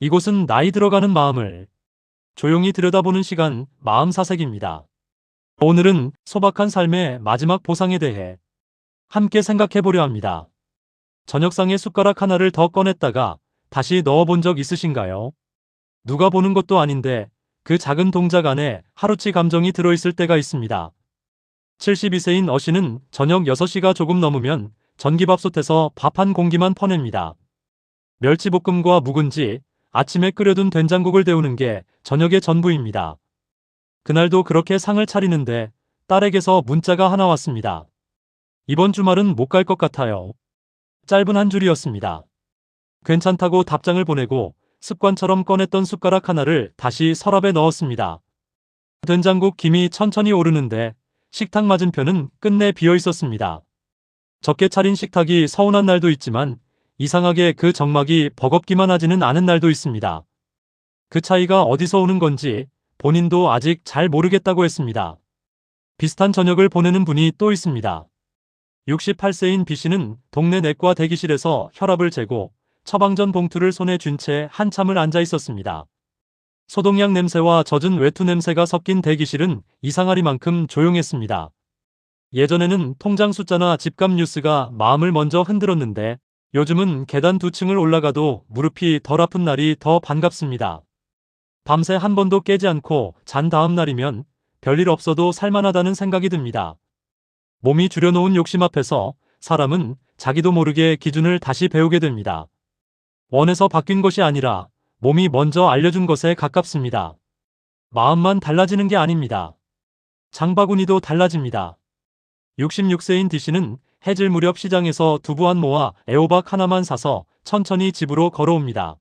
이곳은 나이 들어가는 마음을 조용히 들여다보는 시간, 마음 사색입니다. 오늘은 소박한 삶의 마지막 보상에 대해 함께 생각해 보려 합니다. 저녁상에 숟가락 하나를 더 꺼냈다가 다시 넣어본 적 있으신가요? 누가 보는 것도 아닌데 그 작은 동작 안에 하루치 감정이 들어있을 때가 있습니다. 72세인 어씨는 저녁 6시가 조금 넘으면 전기밥솥에서 밥 한 공기만 퍼냅니다. 멸치볶음과 묵은지, 아침에 끓여둔 된장국을 데우는 게 저녁의 전부입니다. 그날도 그렇게 상을 차리는데 딸에게서 문자가 하나 왔습니다. 이번 주말은 못 갈 것 같아요. 짧은 한 줄이었습니다. 괜찮다고 답장을 보내고 습관처럼 꺼냈던 숟가락 하나를 다시 서랍에 넣었습니다. 된장국 김이 천천히 오르는데 식탁 맞은편은 끝내 비어 있었습니다. 적게 차린 식탁이 서운한 날도 있지만 이상하게 그 정막이 버겁기만 하지는 않은 날도 있습니다. 그 차이가 어디서 오는 건지 본인도 아직 잘 모르겠다고 했습니다. 비슷한 저녁을 보내는 분이 또 있습니다. 68세인 B씨는 동네 내과 대기실에서 혈압을 재고 처방전 봉투를 손에 쥔 채 한참을 앉아 있었습니다. 소독약 냄새와 젖은 외투 냄새가 섞인 대기실은 이상하리만큼 조용했습니다. 예전에는 통장 숫자나 집값 뉴스가 마음을 먼저 흔들었는데 요즘은 계단 2층을 올라가도 무릎이 덜 아픈 날이 더 반갑습니다. 밤새 한 번도 깨지 않고 잔 다음 날이면 별일 없어도 살만하다는 생각이 듭니다. 몸이 줄여놓은 욕심 앞에서 사람은 자기도 모르게 기준을 다시 배우게 됩니다. 원해서 바뀐 것이 아니라 몸이 먼저 알려준 것에 가깝습니다. 마음만 달라지는 게 아닙니다. 장바구니도 달라집니다. 66세인 D씨는 해질 무렵 시장에서 두부 한 모와 애호박 하나만 사서 천천히 집으로 걸어옵니다.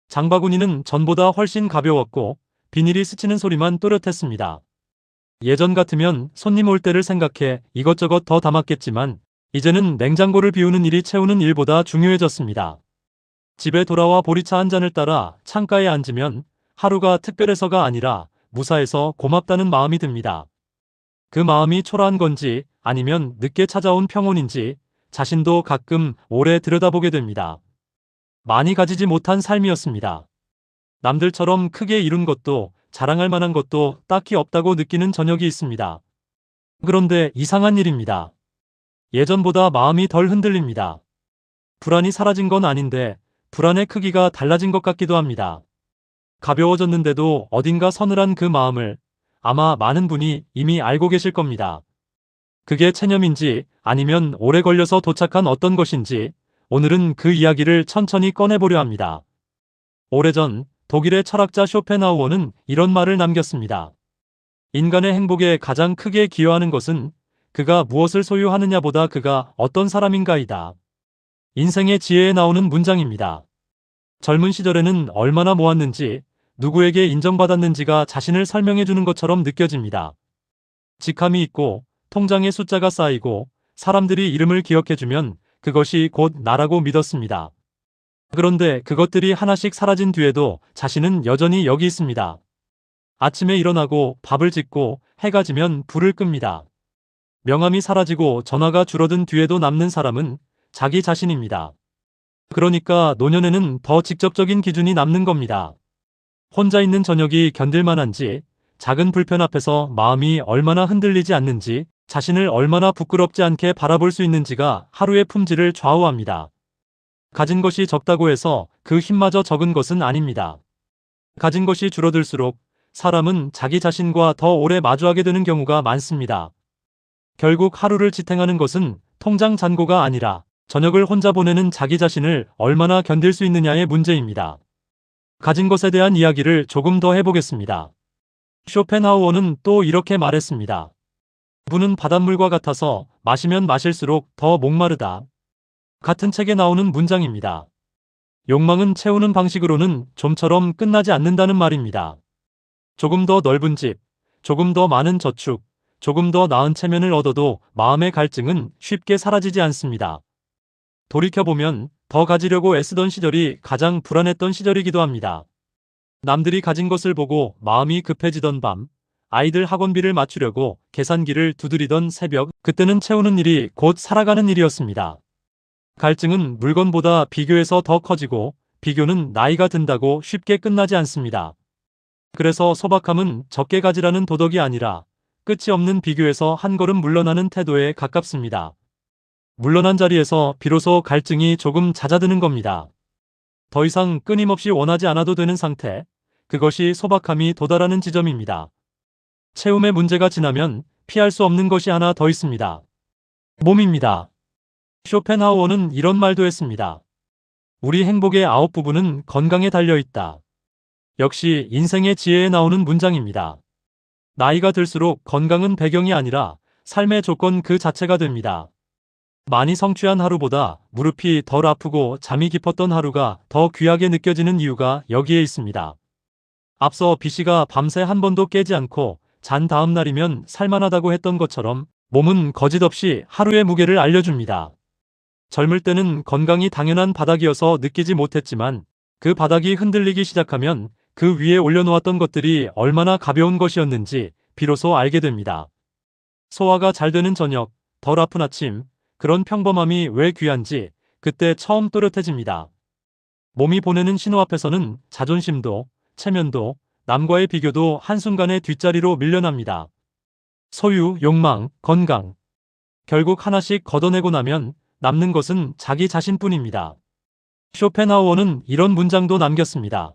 장바구니는 전보다 훨씬 가벼웠고 비닐이 스치는 소리만 또렷했습니다. 예전 같으면 손님 올 때를 생각해 이것저것 더 담았겠지만 이제는 냉장고를 비우는 일이 채우는 일보다 중요해졌습니다. 집에 돌아와 보리차 한 잔을 따라 창가에 앉으면 하루가 특별해서가 아니라 무사해서 고맙다는 마음이 듭니다. 그 마음이 초라한 건지 아니면 늦게 찾아온 평온인지 자신도 가끔 오래 들여다보게 됩니다. 많이 가지지 못한 삶이었습니다. 남들처럼 크게 이룬 것도 자랑할 만한 것도 딱히 없다고 느끼는 저녁이 있습니다. 그런데 이상한 일입니다. 예전보다 마음이 덜 흔들립니다. 불안이 사라진 건 아닌데 불안의 크기가 달라진 것 같기도 합니다. 가벼워졌는데도 어딘가 서늘한 그 마음을 아마 많은 분이 이미 알고 계실 겁니다. 그게 체념인지 아니면 오래 걸려서 도착한 어떤 것인지 오늘은 그 이야기를 천천히 꺼내보려 합니다. 오래전 독일의 철학자 쇼펜하우어는 이런 말을 남겼습니다. 인간의 행복에 가장 크게 기여하는 것은 그가 무엇을 소유하느냐보다 그가 어떤 사람인가이다. 인생의 지혜에 나오는 문장입니다. 젊은 시절에는 얼마나 모았는지 누구에게 인정받았는지가 자신을 설명해주는 것처럼 느껴집니다. 직함이 있고 통장에 숫자가 쌓이고 사람들이 이름을 기억해주면 그것이 곧 나라고 믿었습니다. 그런데 그것들이 하나씩 사라진 뒤에도 자신은 여전히 여기 있습니다. 아침에 일어나고 밥을 짓고 해가 지면 불을 끕니다. 명함이 사라지고 전화가 줄어든 뒤에도 남는 사람은 자기 자신입니다. 그러니까 노년에는 더 직접적인 기준이 남는 겁니다. 혼자 있는 저녁이 견딜만한지, 작은 불편 앞에서 마음이 얼마나 흔들리지 않는지, 자신을 얼마나 부끄럽지 않게 바라볼 수 있는지가 하루의 품질을 좌우합니다. 가진 것이 적다고 해서 그 힘마저 적은 것은 아닙니다. 가진 것이 줄어들수록 사람은 자기 자신과 더 오래 마주하게 되는 경우가 많습니다. 결국 하루를 지탱하는 것은 통장 잔고가 아니라 저녁을 혼자 보내는 자기 자신을 얼마나 견딜 수 있느냐의 문제입니다. 가진 것에 대한 이야기를 조금 더 해보겠습니다. 쇼펜하우어는 또 이렇게 말했습니다. 부는 바닷물과 같아서 마시면 마실수록 더 목마르다. 같은 책에 나오는 문장입니다. 욕망은 채우는 방식으로는 좀처럼 끝나지 않는다는 말입니다. 조금 더 넓은 집, 조금 더 많은 저축, 조금 더 나은 체면을 얻어도 마음의 갈증은 쉽게 사라지지 않습니다. 돌이켜보면 더 가지려고 애쓰던 시절이 가장 불안했던 시절이기도 합니다. 남들이 가진 것을 보고 마음이 급해지던 밤, 아이들 학원비를 맞추려고 계산기를 두드리던 새벽, 그때는 채우는 일이 곧 살아가는 일이었습니다. 갈증은 물건보다 비교해서 더 커지고 비교는 나이가 든다고 쉽게 끝나지 않습니다. 그래서 소박함은 적게 가지라는 도덕이 아니라 끝이 없는 비교에서 한 걸음 물러나는 태도에 가깝습니다. 물러난 자리에서 비로소 갈증이 조금 잦아드는 겁니다. 더 이상 끊임없이 원하지 않아도 되는 상태, 그것이 소박함이 도달하는 지점입니다. 채움의 문제가 지나면 피할 수 없는 것이 하나 더 있습니다. 몸입니다. 쇼펜하우어는 이런 말도 했습니다. 우리 행복의 9부분은 건강에 달려있다. 역시 인생의 지혜에 나오는 문장입니다. 나이가 들수록 건강은 배경이 아니라 삶의 조건 그 자체가 됩니다. 많이 성취한 하루보다 무릎이 덜 아프고 잠이 깊었던 하루가 더 귀하게 느껴지는 이유가 여기에 있습니다. 앞서 B씨가 밤새 한 번도 깨지 않고 잔 다음 날이면 살만하다고 했던 것처럼 몸은 거짓없이 하루의 무게를 알려줍니다. 젊을 때는 건강이 당연한 바닥이어서 느끼지 못했지만 그 바닥이 흔들리기 시작하면 그 위에 올려놓았던 것들이 얼마나 가벼운 것이었는지 비로소 알게 됩니다. 소화가 잘 되는 저녁, 덜 아픈 아침, 그런 평범함이 왜 귀한지 그때 처음 또렷해집니다. 몸이 보내는 신호 앞에서는 자존심도, 체면도, 남과의 비교도 한순간에 뒷자리로 밀려납니다. 소유, 욕망, 건강. 결국 하나씩 걷어내고 나면 남는 것은 자기 자신뿐입니다. 쇼펜하우어는 이런 문장도 남겼습니다.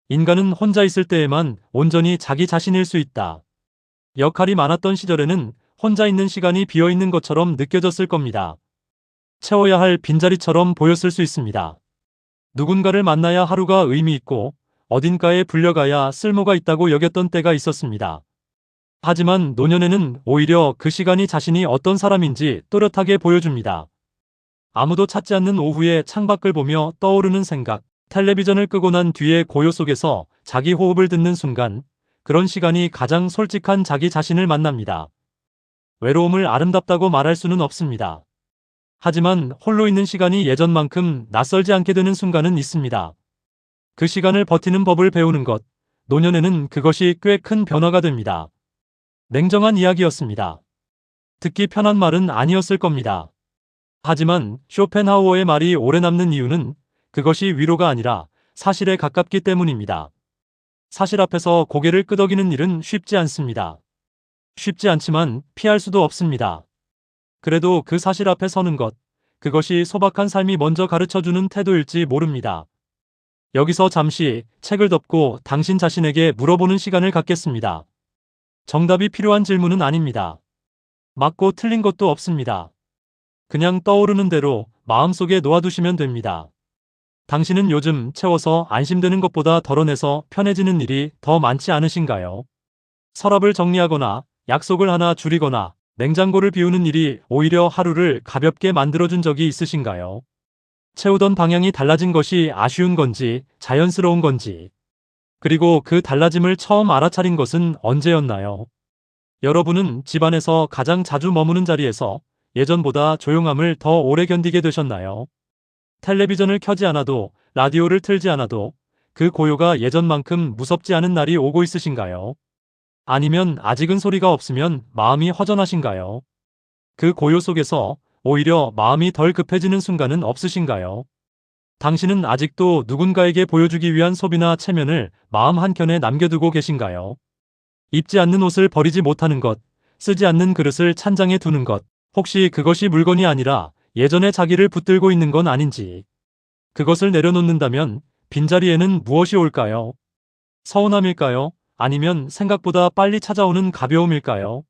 인간은 혼자 있을 때에만 온전히 자기 자신일 수 있다. 역할이 많았던 시절에는 혼자 있는 시간이 비어있는 것처럼 느껴졌을 겁니다. 채워야 할 빈자리처럼 보였을 수 있습니다. 누군가를 만나야 하루가 의미 있고 어딘가에 불려가야 쓸모가 있다고 여겼던 때가 있었습니다. 하지만 노년에는 오히려 그 시간이 자신이 어떤 사람인지 또렷하게 보여줍니다. 아무도 찾지 않는 오후에 창밖을 보며 떠오르는 생각, 텔레비전을 끄고 난 뒤에 고요 속에서 자기 호흡을 듣는 순간, 그런 시간이 가장 솔직한 자기 자신을 만납니다. 외로움을 아름답다고 말할 수는 없습니다. 하지만 홀로 있는 시간이 예전만큼 낯설지 않게 되는 순간은 있습니다. 그 시간을 버티는 법을 배우는 것, 노년에는 그것이 꽤 큰 변화가 됩니다. 냉정한 이야기였습니다. 듣기 편한 말은 아니었을 겁니다. 하지만 쇼펜하우어의 말이 오래 남는 이유는 그것이 위로가 아니라 사실에 가깝기 때문입니다. 사실 앞에서 고개를 끄덕이는 일은 쉽지 않습니다. 쉽지 않지만 피할 수도 없습니다. 그래도 그 사실 앞에 서는 것, 그것이 소박한 삶이 먼저 가르쳐주는 태도일지 모릅니다. 여기서 잠시 책을 덮고 당신 자신에게 물어보는 시간을 갖겠습니다. 정답이 필요한 질문은 아닙니다. 맞고 틀린 것도 없습니다. 그냥 떠오르는 대로 마음속에 놓아두시면 됩니다. 당신은 요즘 채워서 안심되는 것보다 덜어내서 편해지는 일이 더 많지 않으신가요? 서랍을 정리하거나 약속을 하나 줄이거나 냉장고를 비우는 일이 오히려 하루를 가볍게 만들어준 적이 있으신가요? 채우던 방향이 달라진 것이 아쉬운 건지 자연스러운 건지, 그리고 그 달라짐을 처음 알아차린 것은 언제였나요? 여러분은 집안에서 가장 자주 머무는 자리에서 예전보다 조용함을 더 오래 견디게 되셨나요? 텔레비전을 켜지 않아도, 라디오를 틀지 않아도 그 고요가 예전만큼 무섭지 않은 날이 오고 있으신가요? 아니면 아직은 소리가 없으면 마음이 허전하신가요? 그 고요 속에서 오히려 마음이 덜 급해지는 순간은 없으신가요? 당신은 아직도 누군가에게 보여주기 위한 소비나 체면을 마음 한켠에 남겨두고 계신가요? 입지 않는 옷을 버리지 못하는 것, 쓰지 않는 그릇을 찬장에 두는 것, 혹시 그것이 물건이 아니라 예전에 자기를 붙들고 있는 건 아닌지. 그것을 내려놓는다면 빈자리에는 무엇이 올까요? 서운함일까요? 아니면 생각보다 빨리 찾아오는 가벼움일까요?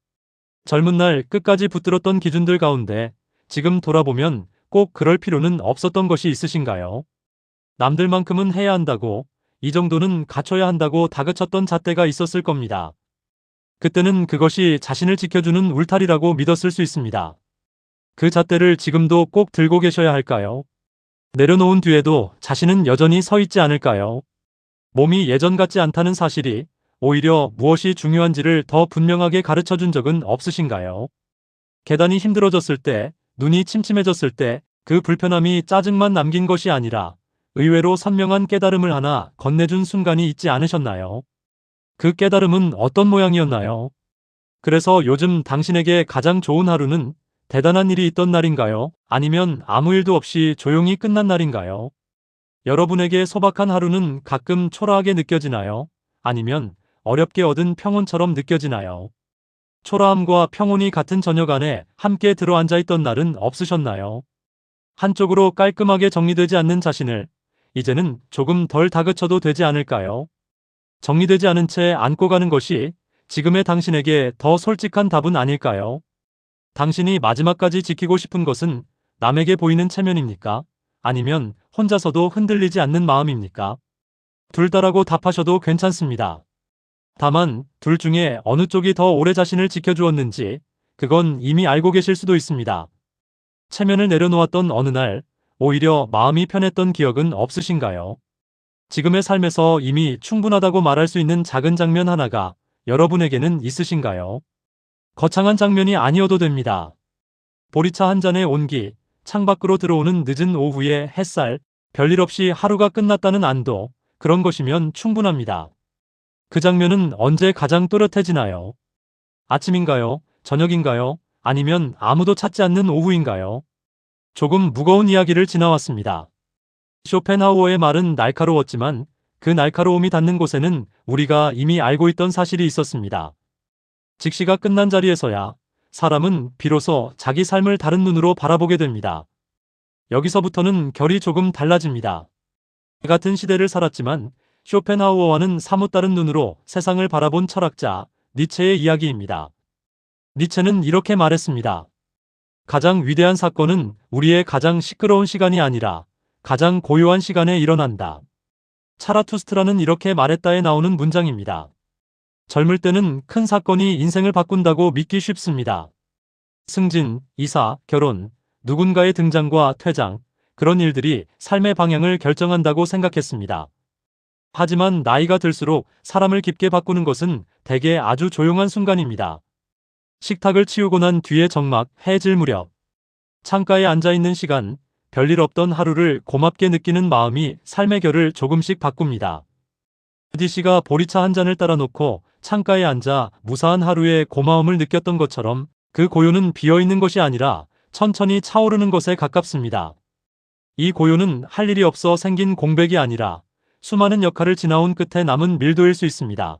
젊은 날 끝까지 붙들었던 기준들 가운데 지금 돌아보면 꼭 그럴 필요는 없었던 것이 있으신가요? 남들만큼은 해야 한다고, 이 정도는 갖춰야 한다고 다그쳤던 잣대가 있었을 겁니다. 그때는 그것이 자신을 지켜주는 울타리라고 믿었을 수 있습니다. 그 잣대를 지금도 꼭 들고 계셔야 할까요? 내려놓은 뒤에도 자신은 여전히 서 있지 않을까요? 몸이 예전 같지 않다는 사실이 오히려 무엇이 중요한지를 더 분명하게 가르쳐준 적은 없으신가요? 계단이 힘들어졌을 때, 눈이 침침해졌을 때 그 불편함이 짜증만 남긴 것이 아니라 의외로 선명한 깨달음을 하나 건네준 순간이 있지 않으셨나요? 그 깨달음은 어떤 모양이었나요? 그래서 요즘 당신에게 가장 좋은 하루는 대단한 일이 있던 날인가요? 아니면 아무 일도 없이 조용히 끝난 날인가요? 여러분에게 소박한 하루는 가끔 초라하게 느껴지나요? 아니면 어렵게 얻은 평온처럼 느껴지나요? 초라함과 평온이 같은 저녁 안에 함께 들어앉아 있던 날은 없으셨나요? 한쪽으로 깔끔하게 정리되지 않는 자신을 이제는 조금 덜 다그쳐도 되지 않을까요? 정리되지 않은 채 안고 가는 것이 지금의 당신에게 더 솔직한 답은 아닐까요? 당신이 마지막까지 지키고 싶은 것은 남에게 보이는 체면입니까? 아니면 혼자서도 흔들리지 않는 마음입니까? 둘 다라고 답하셔도 괜찮습니다. 다만 둘 중에 어느 쪽이 더 오래 자신을 지켜주었는지 그건 이미 알고 계실 수도 있습니다. 체면을 내려놓았던 어느 날 오히려 마음이 편했던 기억은 없으신가요? 지금의 삶에서 이미 충분하다고 말할 수 있는 작은 장면 하나가 여러분에게는 있으신가요? 거창한 장면이 아니어도 됩니다. 보리차 한 잔의 온기, 창밖으로 들어오는 늦은 오후의 햇살, 별일 없이 하루가 끝났다는 안도, 그런 것이면 충분합니다. 그 장면은 언제 가장 또렷해지나요? 아침인가요? 저녁인가요? 아니면 아무도 찾지 않는 오후인가요? 조금 무거운 이야기를 지나왔습니다. 쇼펜하우어의 말은 날카로웠지만 그 날카로움이 닿는 곳에는 우리가 이미 알고 있던 사실이 있었습니다. 직시가 끝난 자리에서야 사람은 비로소 자기 삶을 다른 눈으로 바라보게 됩니다. 여기서부터는 결이 조금 달라집니다. 같은 시대를 살았지만 쇼펜하우어와는 사뭇 다른 눈으로 세상을 바라본 철학자 니체의 이야기입니다. 니체는 이렇게 말했습니다. 가장 위대한 사건은 우리의 가장 시끄러운 시간이 아니라 가장 고요한 시간에 일어난다. 차라투스트라는 이렇게 말했다에 나오는 문장입니다. 젊을 때는 큰 사건이 인생을 바꾼다고 믿기 쉽습니다. 승진, 이사, 결혼, 누군가의 등장과 퇴장, 그런 일들이 삶의 방향을 결정한다고 생각했습니다. 하지만 나이가 들수록 사람을 깊게 바꾸는 것은 대개 아주 조용한 순간입니다. 식탁을 치우고 난 뒤의 정막, 해질 무렵. 창가에 앉아있는 시간, 별일 없던 하루를 고맙게 느끼는 마음이 삶의 결을 조금씩 바꿉니다. 디 씨가 보리차 한 잔을 따라 놓고 창가에 앉아 무사한 하루의 고마움을 느꼈던 것처럼 그 고요는 비어있는 것이 아니라 천천히 차오르는 것에 가깝습니다. 이 고요는 할 일이 없어 생긴 공백이 아니라 수많은 역할을 지나온 끝에 남은 밀도일 수 있습니다.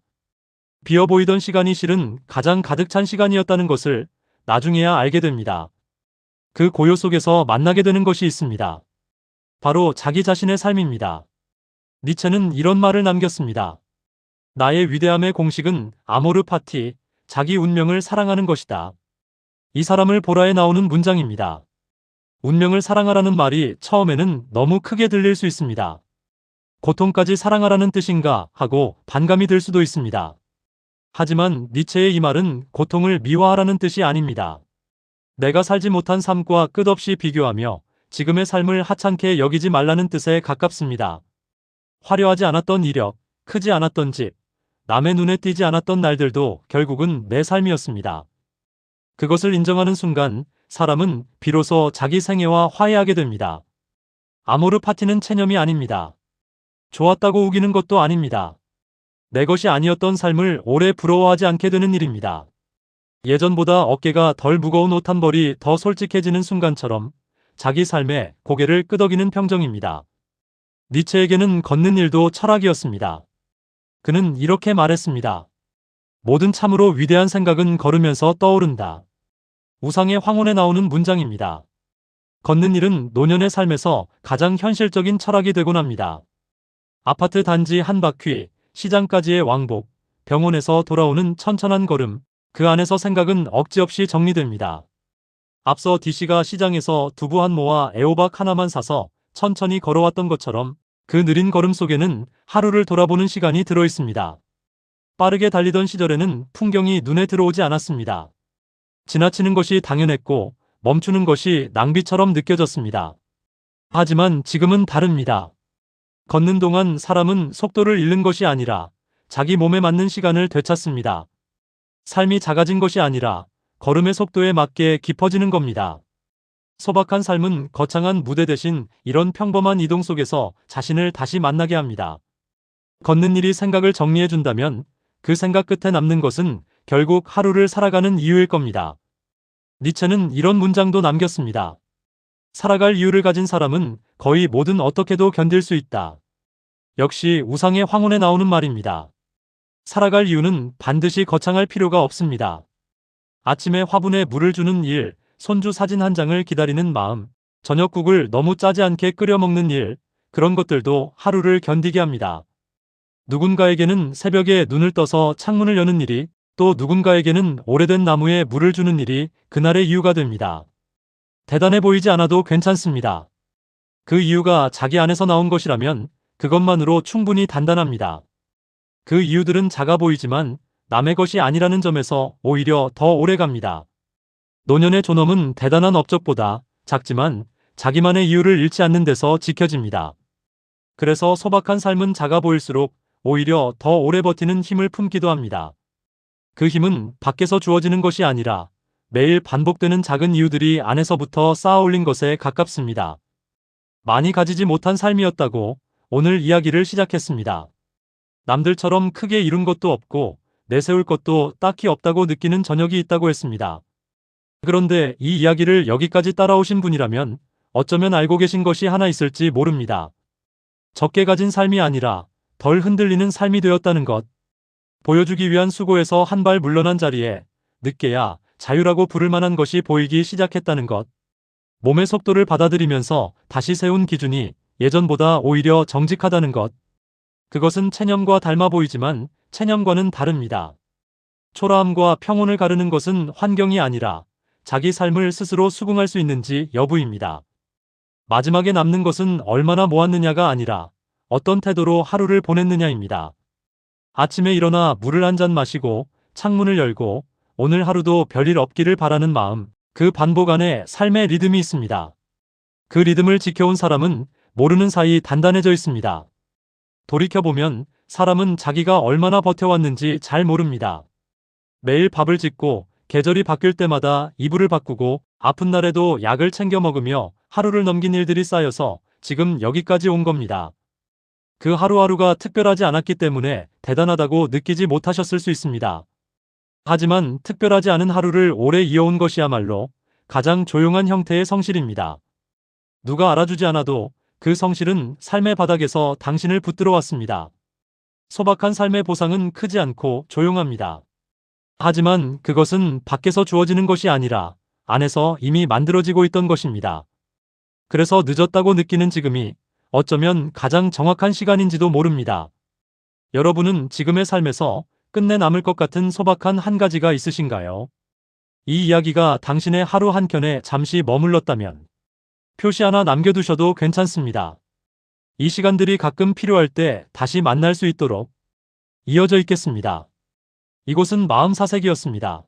비어 보이던 시간이 실은 가장 가득 찬 시간이었다는 것을 나중에야 알게 됩니다. 그 고요 속에서 만나게 되는 것이 있습니다. 바로 자기 자신의 삶입니다. 니체는 이런 말을 남겼습니다. 나의 위대함의 공식은 아모르 파티, 자기 운명을 사랑하는 것이다. 이 사람을 보라에 나오는 문장입니다. 운명을 사랑하라는 말이 처음에는 너무 크게 들릴 수 있습니다. 고통까지 사랑하라는 뜻인가 하고 반감이 들 수도 있습니다. 하지만 니체의 이 말은 고통을 미화하라는 뜻이 아닙니다. 내가 살지 못한 삶과 끝없이 비교하며 지금의 삶을 하찮게 여기지 말라는 뜻에 가깝습니다. 화려하지 않았던 이력, 크지 않았던 집, 남의 눈에 띄지 않았던 날들도 결국은 내 삶이었습니다. 그것을 인정하는 순간 사람은 비로소 자기 생애와 화해하게 됩니다. 아모르 파티는 체념이 아닙니다. 좋았다고 우기는 것도 아닙니다. 내 것이 아니었던 삶을 오래 부러워하지 않게 되는 일입니다. 예전보다 어깨가 덜 무거운 옷 한 벌이 더 솔직해지는 순간처럼 자기 삶에 고개를 끄덕이는 평정입니다. 니체에게는 걷는 일도 철학이었습니다. 그는 이렇게 말했습니다. 모든 참으로 위대한 생각은 걸으면서 떠오른다. 우상의 황혼에 나오는 문장입니다. 걷는 일은 노년의 삶에서 가장 현실적인 철학이 되곤 합니다. 아파트 단지 한 바퀴, 시장까지의 왕복, 병원에서 돌아오는 천천한 걸음, 그 안에서 생각은 억지 없이 정리됩니다. 앞서 D씨가 시장에서 두부 한 모와 애호박 하나만 사서 천천히 걸어왔던 것처럼 그 느린 걸음 속에는 하루를 돌아보는 시간이 들어있습니다. 빠르게 달리던 시절에는 풍경이 눈에 들어오지 않았습니다. 지나치는 것이 당연했고 멈추는 것이 낭비처럼 느껴졌습니다. 하지만 지금은 다릅니다. 걷는 동안 사람은 속도를 잃는 것이 아니라 자기 몸에 맞는 시간을 되찾습니다. 삶이 작아진 것이 아니라 걸음의 속도에 맞게 깊어지는 겁니다. 소박한 삶은 거창한 무대 대신 이런 평범한 이동 속에서 자신을 다시 만나게 합니다. 걷는 일이 생각을 정리해준다면 그 생각 끝에 남는 것은 결국 하루를 살아가는 이유일 겁니다. 니체는 이런 문장도 남겼습니다. 살아갈 이유를 가진 사람은 거의 뭐든 어떻게도 견딜 수 있다. 역시 우상의 황혼에 나오는 말입니다. 살아갈 이유는 반드시 거창할 필요가 없습니다. 아침에 화분에 물을 주는 일, 손주 사진 한 장을 기다리는 마음, 저녁국을 너무 짜지 않게 끓여 먹는 일, 그런 것들도 하루를 견디게 합니다. 누군가에게는 새벽에 눈을 떠서 창문을 여는 일이, 또 누군가에게는 오래된 나무에 물을 주는 일이 그날의 이유가 됩니다. 대단해 보이지 않아도 괜찮습니다. 그 이유가 자기 안에서 나온 것이라면 그것만으로 충분히 단단합니다. 그 이유들은 작아 보이지만 남의 것이 아니라는 점에서 오히려 더 오래 갑니다. 노년의 존엄은 대단한 업적보다 작지만 자기만의 이유를 잃지 않는 데서 지켜집니다. 그래서 소박한 삶은 작아 보일수록 오히려 더 오래 버티는 힘을 품기도 합니다. 그 힘은 밖에서 주어지는 것이 아니라 매일 반복되는 작은 이유들이 안에서부터 쌓아 올린 것에 가깝습니다. 많이 가지지 못한 삶이었다고 오늘 이야기를 시작했습니다. 남들처럼 크게 이룬 것도 없고 내세울 것도 딱히 없다고 느끼는 저녁이 있다고 했습니다. 그런데 이 이야기를 여기까지 따라오신 분이라면 어쩌면 알고 계신 것이 하나 있을지 모릅니다. 적게 가진 삶이 아니라 덜 흔들리는 삶이 되었다는 것. 보여주기 위한 수고에서 한 발 물러난 자리에 늦게야 자유라고 부를 만한 것이 보이기 시작했다는 것. 몸의 속도를 받아들이면서 다시 세운 기준이 예전보다 오히려 정직하다는 것. 그것은 체념과 닮아 보이지만 체념과는 다릅니다. 초라함과 평온을 가르는 것은 환경이 아니라 자기 삶을 스스로 수긍할 수 있는지 여부입니다. 마지막에 남는 것은 얼마나 모았느냐가 아니라 어떤 태도로 하루를 보냈느냐입니다. 아침에 일어나 물을 한 잔 마시고 창문을 열고 오늘 하루도 별일 없기를 바라는 마음, 그 반복 안에 삶의 리듬이 있습니다. 그 리듬을 지켜온 사람은 모르는 사이 단단해져 있습니다. 돌이켜보면 사람은 자기가 얼마나 버텨왔는지 잘 모릅니다. 매일 밥을 짓고 계절이 바뀔 때마다 이불을 바꾸고 아픈 날에도 약을 챙겨 먹으며 하루를 넘긴 일들이 쌓여서 지금 여기까지 온 겁니다. 그 하루하루가 특별하지 않았기 때문에 대단하다고 느끼지 못하셨을 수 있습니다. 하지만 특별하지 않은 하루를 오래 이어온 것이야말로 가장 조용한 형태의 성실입니다. 누가 알아주지 않아도 그 성실은 삶의 바닥에서 당신을 붙들어 왔습니다. 소박한 삶의 보상은 크지 않고 조용합니다. 하지만 그것은 밖에서 주어지는 것이 아니라 안에서 이미 만들어지고 있던 것입니다. 그래서 늦었다고 느끼는 지금이 어쩌면 가장 정확한 시간인지도 모릅니다. 여러분은 지금의 삶에서 끝내 남을 것 같은 소박한 한 가지가 있으신가요? 이 이야기가 당신의 하루 한켠에 잠시 머물렀다면 표시 하나 남겨두셔도 괜찮습니다. 이 시간들이 가끔 필요할 때 다시 만날 수 있도록 이어져 있겠습니다. 이곳은 마음사색이었습니다.